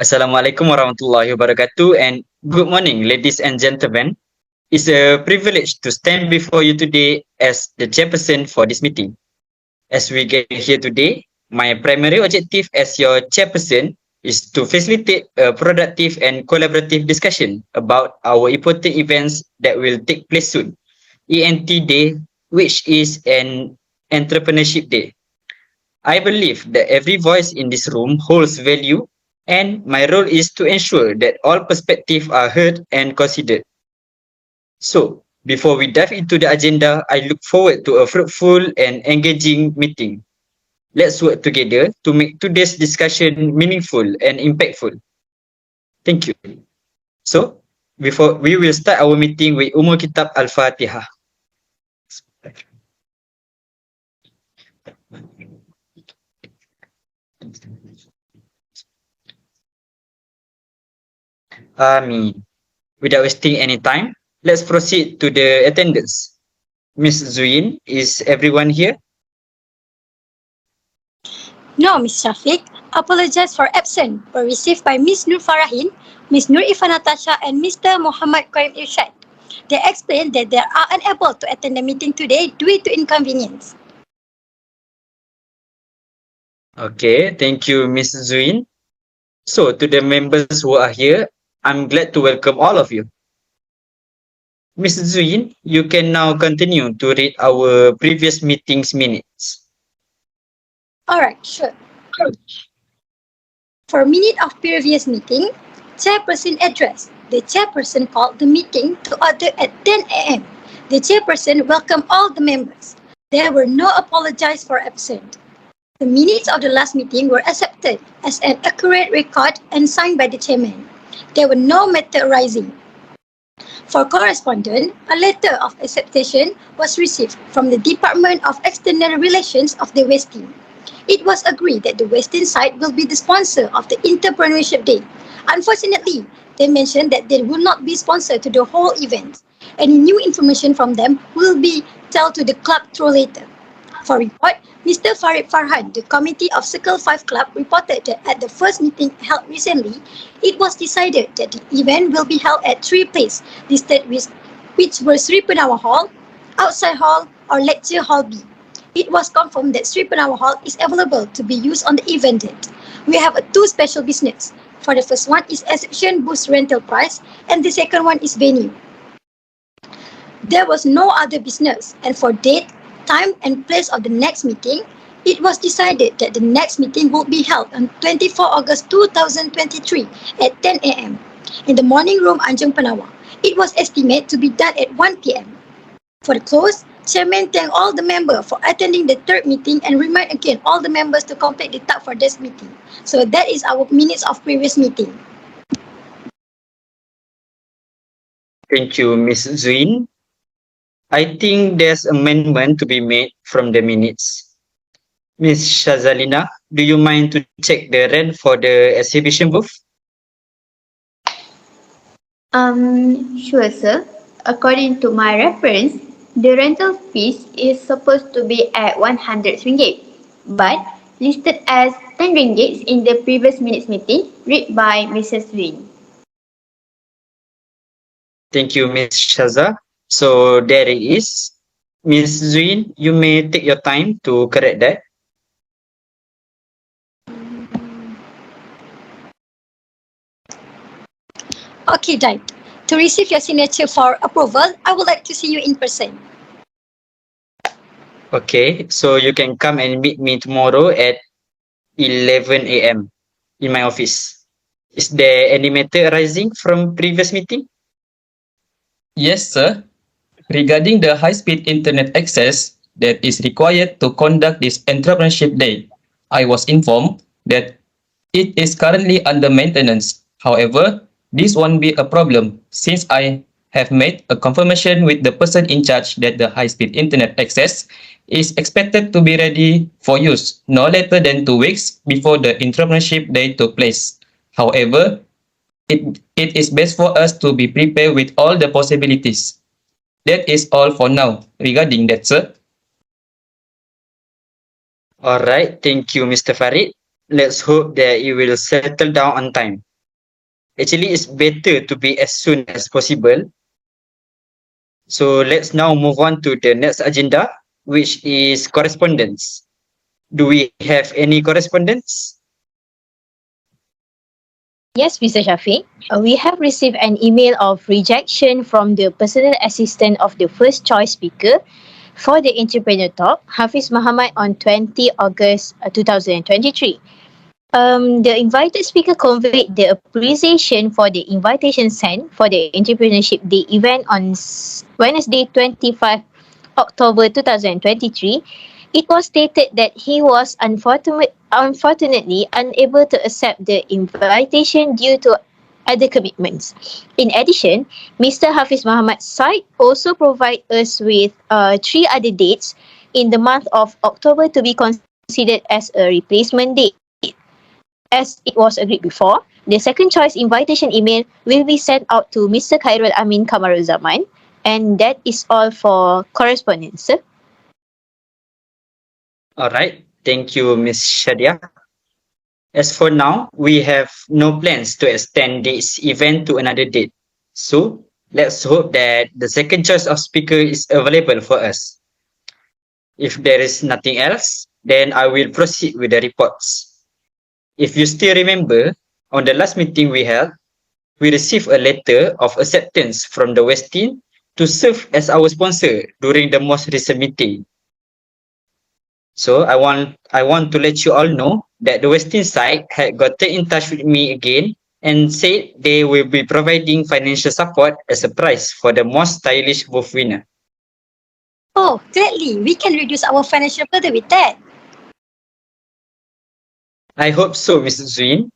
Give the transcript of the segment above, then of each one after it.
Assalamualaikum warahmatullahi wabarakatuh and good morning, ladies and gentlemen. It's a privilege to stand before you today as the chairperson for this meeting. As we get here today, my primary objective as your chairperson is to facilitate a productive and collaborative discussion about our important events that will take place soon. ENT Day, which is an entrepreneurship day. I believe that every voice in this room holds value, and my role is to ensure that all perspectives are heard and considered. So, before we dive into the agenda, I look forward to a fruitful and engaging meeting. Let's work together to make today's discussion meaningful and impactful. Thank you. So, before we will start our meeting with Umur Kitab Al-Fatihah. Ameen. Without wasting any time, let's proceed to the attendance. Miss Zuyin, is everyone here? No, Miss Syafik. Apologize for absent were received by Miss Nur Farhan, Miss Nur Natasha, and Mr. Muhammad Karim Irshad. They explained that they are unable to attend the meeting today due to inconvenience. Okay, thank you, Miss Zuyin. So, to the members who are here, I'm glad to welcome all of you. Miss Zuyin, you can now continue to read our previous meeting's minutes. Alright, sure. For minute of previous meeting, chairperson address. The chairperson called the meeting to order at 10 a.m. The chairperson welcomed all the members. There were no apologies for absent. The minutes of the last meeting were accepted as an accurate record and signed by the chairman. There were no matter arising. For correspondent, a letter of acceptation was received from the Department of External Relations of the West Team. It was agreed that the Western side will be the sponsor of the Entrepreneurship Day. Unfortunately, they mentioned that they will not be sponsor to the whole event. Any new information from them will be told to the club through later. For report, Mr. Farid Farhan, the committee of CIRCLES5 Club, reported that at the first meeting held recently, it was decided that the event will be held at three places listed which were Sri Penawa Hall, Outside Hall, or Lecture Hall B. It was confirmed that Sri Penawa Hall is available to be used on the event date. We have two special business. For the first one is exhibition booth rental price, and the second one is venue. There was no other business, and for date, time and place of the next meeting, it was decided that the next meeting will be held on 24 August 2023 at 10 a.m. in the morning room Anjung Penawa. It was estimated to be done at 1 p.m. For the close, Chairman thanked all the members for attending the third meeting and remind again all the members to complete the tab for this meeting. So that is our minutes of previous meeting. Thank you, Miss Zuyin. I think there's amendment to be made from the minutes. Miss Syazalina, do you mind to check the rent for the exhibition booth? Sure, sir. According to my reference, the rental fees is supposed to be at 100 ringgit, but listed as 10 ringgit in the previous minutes meeting read by Mrs. Win. Thank you, Miss Shaza. So there it is. Miss Zuin, you may take your time to correct that. Okay, done. To receive your signature for approval, I would like to see you in person. Okay, so you can come and meet me tomorrow at 11 a.m. in my office. Is there any matter arising from previous meeting? Yes, sir. Regarding the high-speed internet access that is required to conduct this entrepreneurship day, I was informed that it is currently under maintenance. However, this won't be a problem since I have made a confirmation with the person in charge that the high-speed internet access is expected to be ready for use no later than 2 weeks before the entrepreneurship day took place. However, it is best for us to be prepared with all the possibilities. That is all for now regarding that, sir. All right, thank you, Mr. Farid. Let's hope that you will settle down on time. Actually, it's better to be as soon as possible. So let's now move on to the next agenda, which is correspondence. Do we have any correspondence? Yes, Mr. Syafik. We have received an email of rejection from the personal assistant of the first choice speaker for the entrepreneur talk, Hafiz Muhammad, on 20 August 2023. The invited speaker conveyed the appreciation for the invitation sent for the Entrepreneurship Day event on Wednesday, 25 October 2023. It was stated that he was unfortunately unable to accept the invitation due to other commitments. In addition, Mr. Hafiz Muhammad's site also provide us with 3 other dates in the month of October to be considered as a replacement date. As it was agreed before, the second choice invitation email will be sent out to Mr. Khairul Amin Kamaruzaman, and that is all for correspondence, sir. All right. Thank you, Ms. Syadiyah. As for now, we have no plans to extend this event to another date. So let's hope that the second choice of speaker is available for us. If there is nothing else, then I will proceed with the reports. If you still remember, on the last meeting we held, we received a letter of acceptance from the Westin to serve as our sponsor during the most recent meeting. So I want to let you all know that the Westin side had gotten in touch with me again and said they will be providing financial support as a prize for the most stylish booth winner. Oh, gladly, we can reduce our financial burden with that. I hope so, Mr. Zuin.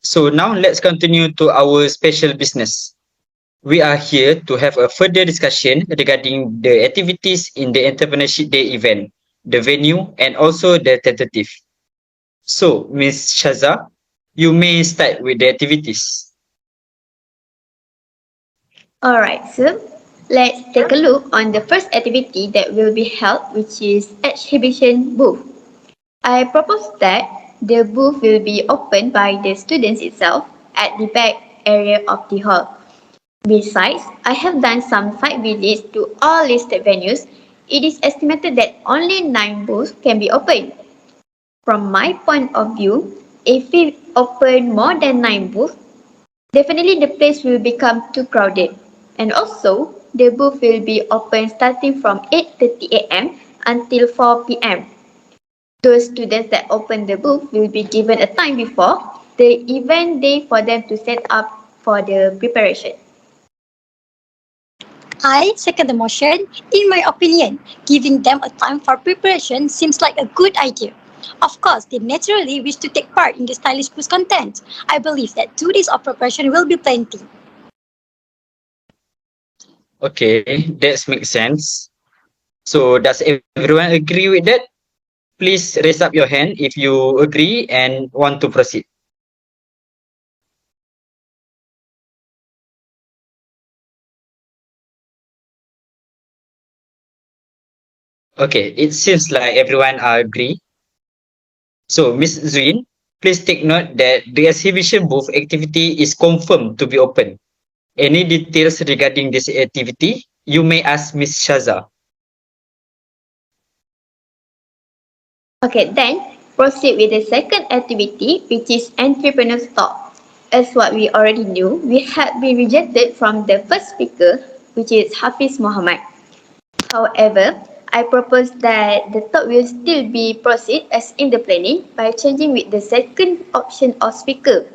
So now let's continue to our special business. We are here to have a further discussion regarding the activities in the Entrepreneurship Day event, the venue, and also the tentative. So, Ms. Shaza, you may start with the activities. Alright, so let's take a look on the first activity that will be held, which is exhibition booth. I propose that the booth will be opened by the students itself at the back area of the hall. Besides, I have done some site visits to all listed venues. It is estimated that only 9 booths can be opened. From my point of view, if we open more than 9 booths, definitely the place will become too crowded. And also, the booth will be open starting from 8:30 a.m. until 4 p.m. Those students that open the booth will be given a time before the event day for them to set up for the preparation. I second the motion. In my opinion, giving them a time for preparation seems like a good idea. Of course, they naturally wish to take part in the stylish booth content. I believe that 2 days of preparation will be plenty. Okay, that makes sense. So does everyone agree with that? Please raise up your hand if you agree and want to proceed. Okay, it seems like everyone agree. So, Ms. Zuin, please take note that the exhibition booth activity is confirmed to be open. Any details regarding this activity, you may ask Ms. Shaza. Okay, then proceed with the second activity, which is entrepreneur talk. As what we already knew, we had been rejected from the first speaker, which is Hafiz Muhammad. However, I propose that the talk will still be proceed as in the planning by changing with the second option of speaker,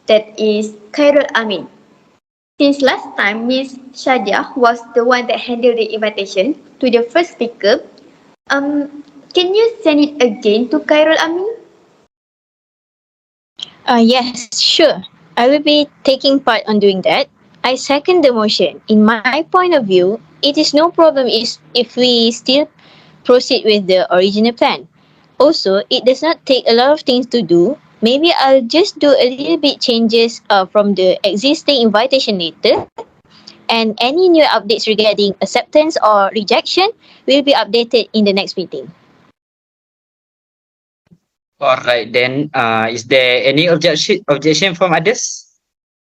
that is Khairul Amin. Since last time, Ms. Syadiyah was the one that handled the invitation to the first speaker, can you send it again to Khairul Amin? Yes, sure. I will be taking part on doing that. I second the motion. In my point of view, it is no problem if we still proceed with the original plan. Also, it does not take a lot of things to do. Maybe I'll just do a little bit changes from the existing invitation letter, and any new updates regarding acceptance or rejection will be updated in the next meeting. All right, then, is there any objection from others?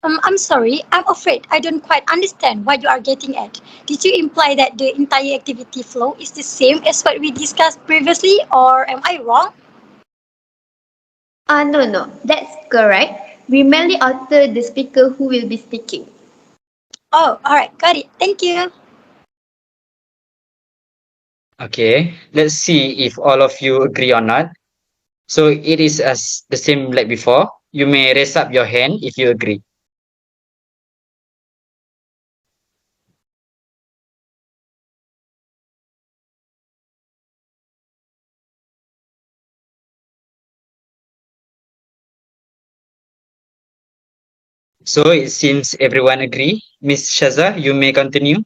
I'm sorry. I'm afraid I don't quite understand what you are getting at. Did you imply that the entire activity flow is the same as what we discussed previously, or am I wrong? No, that's correct. We merely alter the speaker who will be speaking. Oh, alright, got it. Thank you. Okay, let's see if all of you agree or not. So it is as the same like before. You may raise up your hand if you agree. So it seems everyone agree. Miss Shaza, you may continue.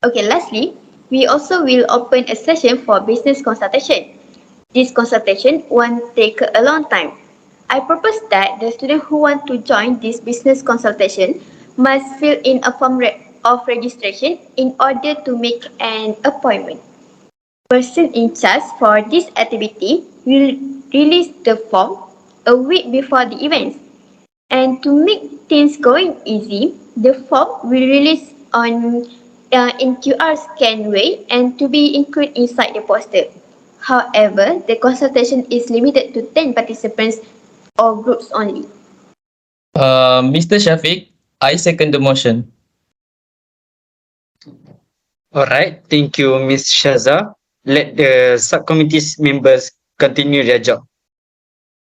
Okay, lastly, we also will open a session for business consultation. This consultation won't take a long time. I propose that the student who want to join this business consultation must fill in a form of registration in order to make an appointment. Person in charge for this activity will release the form a week before the event. And to make things going easy, the form will release on in QR scan way and to be included inside the poster. However, the consultation is limited to 10 participants or groups only. Mr. Syafik, I second the motion. All right, thank you, Miss Shaza. Let the subcommittee's members continue their job.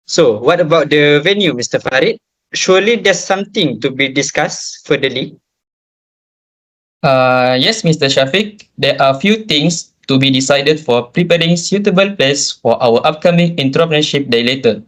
So, what about the venue, Mr. Farid? Surely there's something to be discussed furtherly. Yes, Mr. Syafik, there are few things to be decided for preparing suitable place for our upcoming entrepreneurship day later.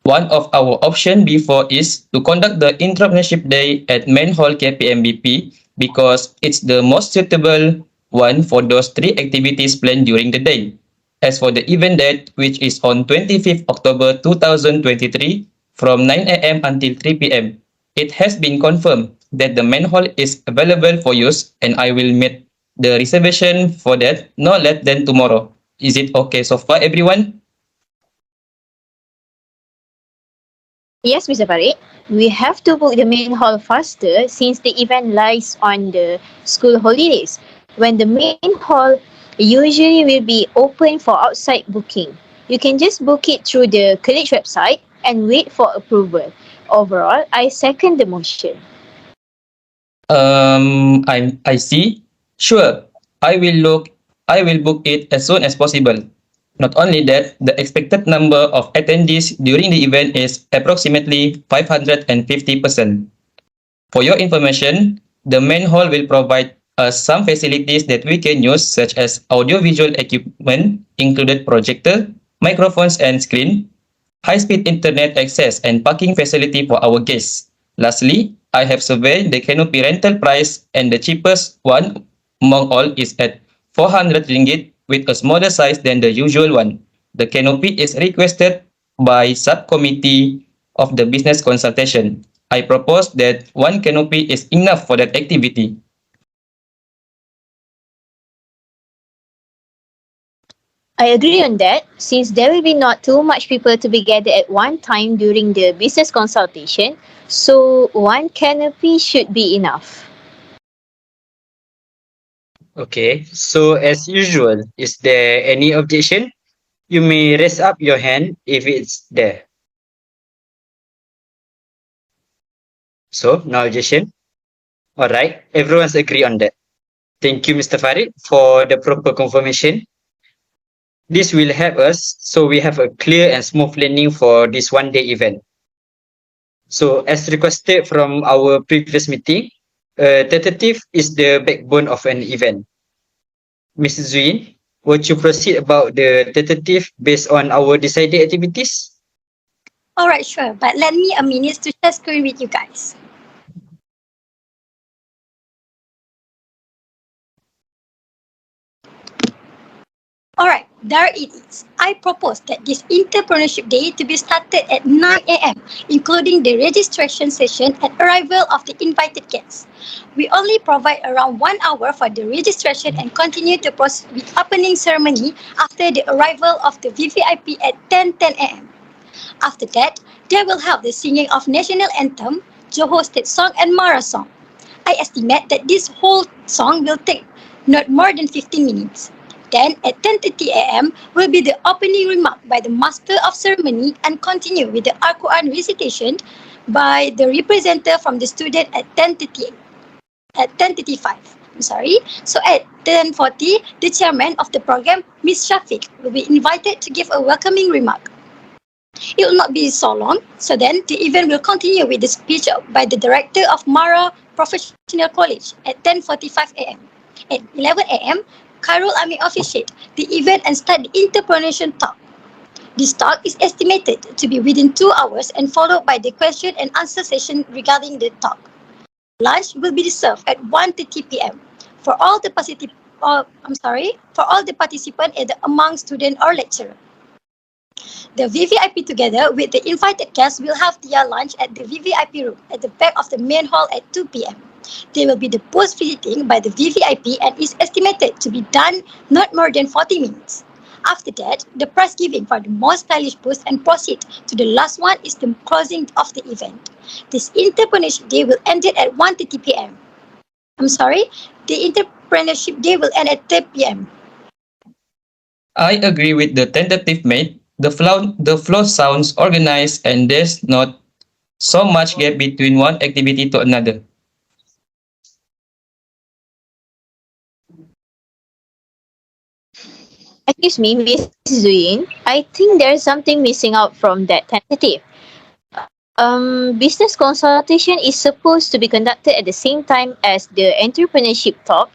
One of our option before is to conduct the entrepreneurship day at Main Hall KPMBP because it's the most suitable one for those three activities planned during the day. As for the event date, which is on 25th October 2023 from 9 a.m. until 3 p.m., it has been confirmed that the main hall is available for use and I will make the reservation for that no later than tomorrow. Is it okay so far, everyone? Yes, Mr. Farid. We have to book the main hall faster since the event lies on the school holidays, when the main hall usually will be open for outside booking. You can just book it through the college website and wait for approval. Overall, I second the motion. I see. Sure, I will look. I will book it as soon as possible. Not only that, the expected number of attendees during the event is approximately 550%. For your information, the main hall will provide us some facilities that we can use, such as audiovisual equipment, included projector, microphones and screen, high-speed internet access and parking facility for our guests. Lastly, I have surveyed the canopy rental price and the cheapest one among all is at 400 ringgit with a smaller size than the usual one. The canopy is requested by subcommittee of the business consultation. I propose that one canopy is enough for that activity. I agree on that, since there will be not too much people to be gathered at one time during the business consultation, so one canopy should be enough. Okay, so as usual, is there any objection? You may raise up your hand if it's there. So, no objection. All right, everyone's agree on that. Thank you, Mr. Farid, for the proper confirmation. This will help us so we have a clear and smooth planning for this one-day event. So, as requested from our previous meeting, tentative is the backbone of an event. Mrs. Zuin, would you proceed about the tentative based on our decided activities? Alright, sure, but let me a minute to share screen with you guys. Alright, There it is. I propose that this entrepreneurship day to be started at 9 a.m., including the registration session and arrival of the invited guests. We only provide around 1 hour for the registration and continue to proceed with opening ceremony after the arrival of the VVIP at 10:10 a.m. After that, they will have the singing of national anthem, Johor State Song and Mara Song. I estimate that this whole song will take not more than 15 minutes. Then at 10:30 a.m. will be the opening remark by the Master of Ceremony and continue with the Al-Quran recitation by the representative from the student at 10:35. So at 10:40, the chairman of the program, Ms. Syafik, will be invited to give a welcoming remark. It will not be so long, so then the event will continue with the speech by the director of Mara Professional College at 10:45 a.m. At 11 a.m., Khairul Amin officiate the event and start the entrepreneurship talk. This talk is estimated to be within 2 hours and followed by the question and answer session regarding the talk. Lunch will be served at 1:30 p.m. for all the participants, either among student or lecturer. The VVIP together with the invited guests will have their lunch at the VVIP room at the back of the main hall at 2 p.m. They will be the post visiting by the VVIP and is estimated to be done not more than 40 minutes. After that, the prize giving for the most stylish post and proceed to the last one is the closing of the event. This entrepreneurship day will end at 1:30 p.m. The entrepreneurship day will end at 10 p.m. I agree with the tentative mate. The flow sounds organized and there's not so much gap between one activity to another. Excuse me, Ms. Zuyin. I think there's something missing out from that tentative. Business consultation is supposed to be conducted at the same time as the entrepreneurship talk,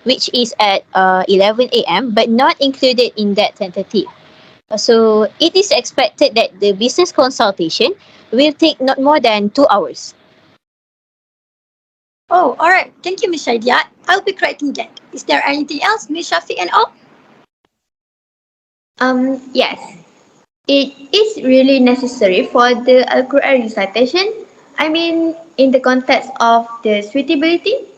which is at 11 a.m., but not included in that tentative. So it is expected that the business consultation will take not more than 2 hours. Oh, alright. Thank you, Ms. Syadiyah. I'll be correcting that. Is there anything else, Ms. Syafik and all? Yes. It is really necessary for the Al-Quran recitation. I mean, in the context of the suitability.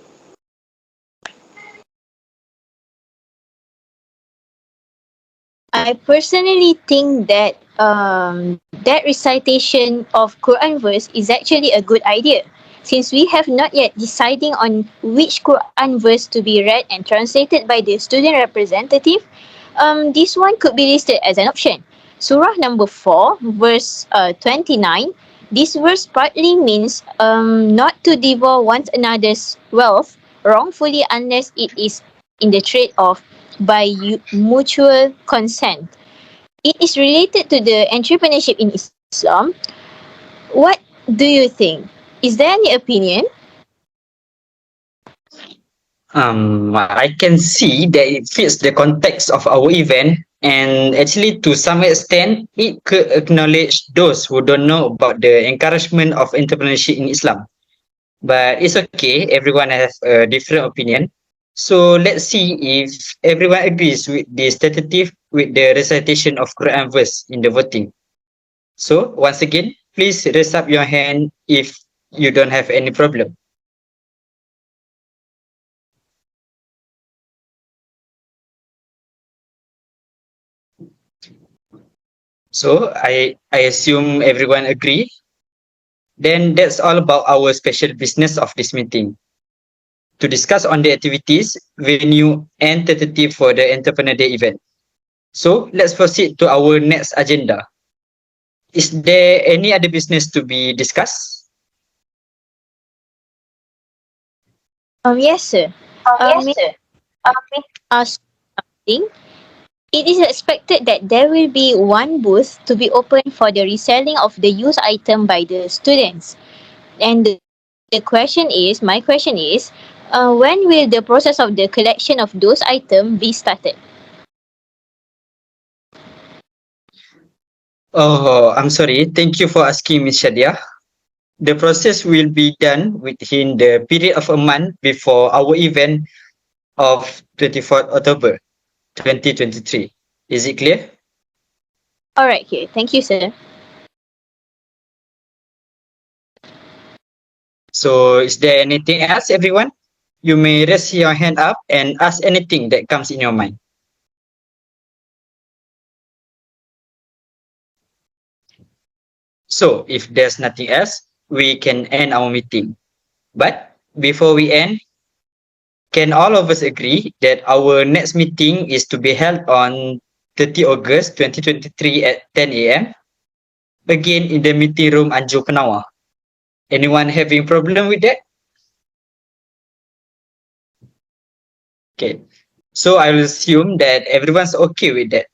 I personally think that that recitation of Quran verse is actually a good idea, since we have not yet deciding on which Quran verse to be read and translated by the student representative. This one could be listed as an option. Surah number 4, verse 29. This verse partly means not to devour one another's wealth wrongfully unless it is in the trade-off by mutual consent. It is related to the entrepreneurship in Islam. What do you think? Is there any opinion? I can see that it fits the context of our event, and actually to some extent it could acknowledge those who don't know about the encouragement of entrepreneurship in Islam. But it's okay, everyone has a different opinion. So let's see if everyone agrees with this tentative with the recitation of Quran verse in the voting. So once again, please raise up your hand if you don't have any problem. So I assume everyone agree. Then that's all about our special business of this meeting. To discuss on the activities, venue, and tentative for the Entrepreneur Day event. So let's proceed to our next agenda. Is there any other business to be discussed? Yes, sir. Ask something. It is expected that there will be one booth to be open for the reselling of the used item by the students. And my question is, when will the process of the collection of those items be started? Oh, I'm sorry. Thank you for asking, Ms. Syadiyah. The process will be done within the period of a month before our event of 24th October 2023. Is it clear? Alright, okay. Thank you, sir. So is there anything else, everyone? You may raise your hand up and ask anything that comes in your mind. So if there's nothing else, we can end our meeting. But before we end, can all of us agree that our next meeting is to be held on 30 August 2023 at 10 a.m. Again in the meeting room Anju Penawa. Anyone having problem with that? Okay. So I will assume that everyone's okay with that.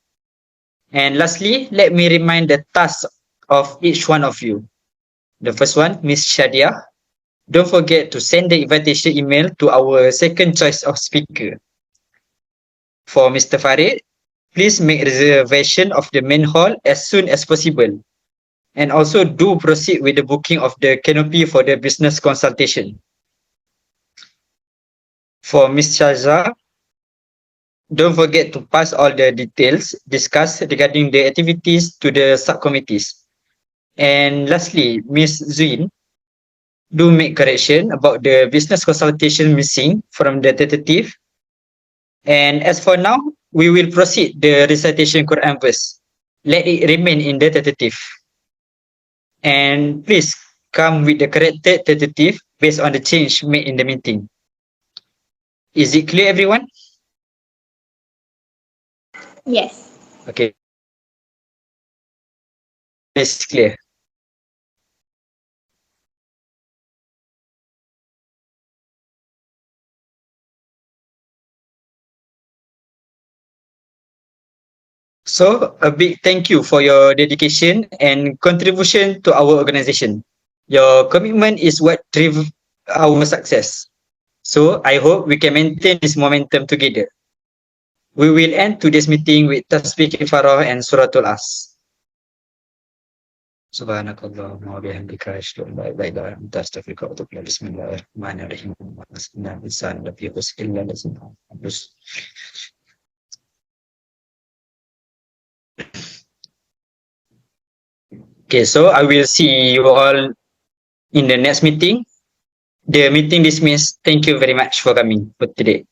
And lastly, let me remind the tasks of each one of you. The first one, Miss Syadiyah. Don't forget to send the invitation email to our second choice of speaker. For Mr. Farid, please make reservation of the main hall as soon as possible. And also do proceed with the booking of the canopy for the business consultation. For Ms. Shaza, don't forget to pass all the details discussed regarding the activities to the subcommittees. And lastly, Ms. Zuin, do make correction about the business consultation missing from the tentative. And as for now, we will proceed the recitation Quran verse. Let it remain in the tentative. And please come with the corrected tentative based on the change made in the meeting. Is it clear, everyone? Yes. Okay. It's clear. So a big thank you for your dedication and contribution to our organization. Your commitment is what drives our success. So I hope we can maintain this momentum together. We will end today's meeting with Tasbih Kifarah and Suratul As. Subhanakallahumma wa bihamdika asyhadu an la ilaha illa anta astaghfiruka wa atubu ilaik. Bismillahirrahmanirrahim. Wassallallahu ala nabiyyina Okay, so I will see you all in the next meeting. The meeting dismissed. Thank you very much for coming for today.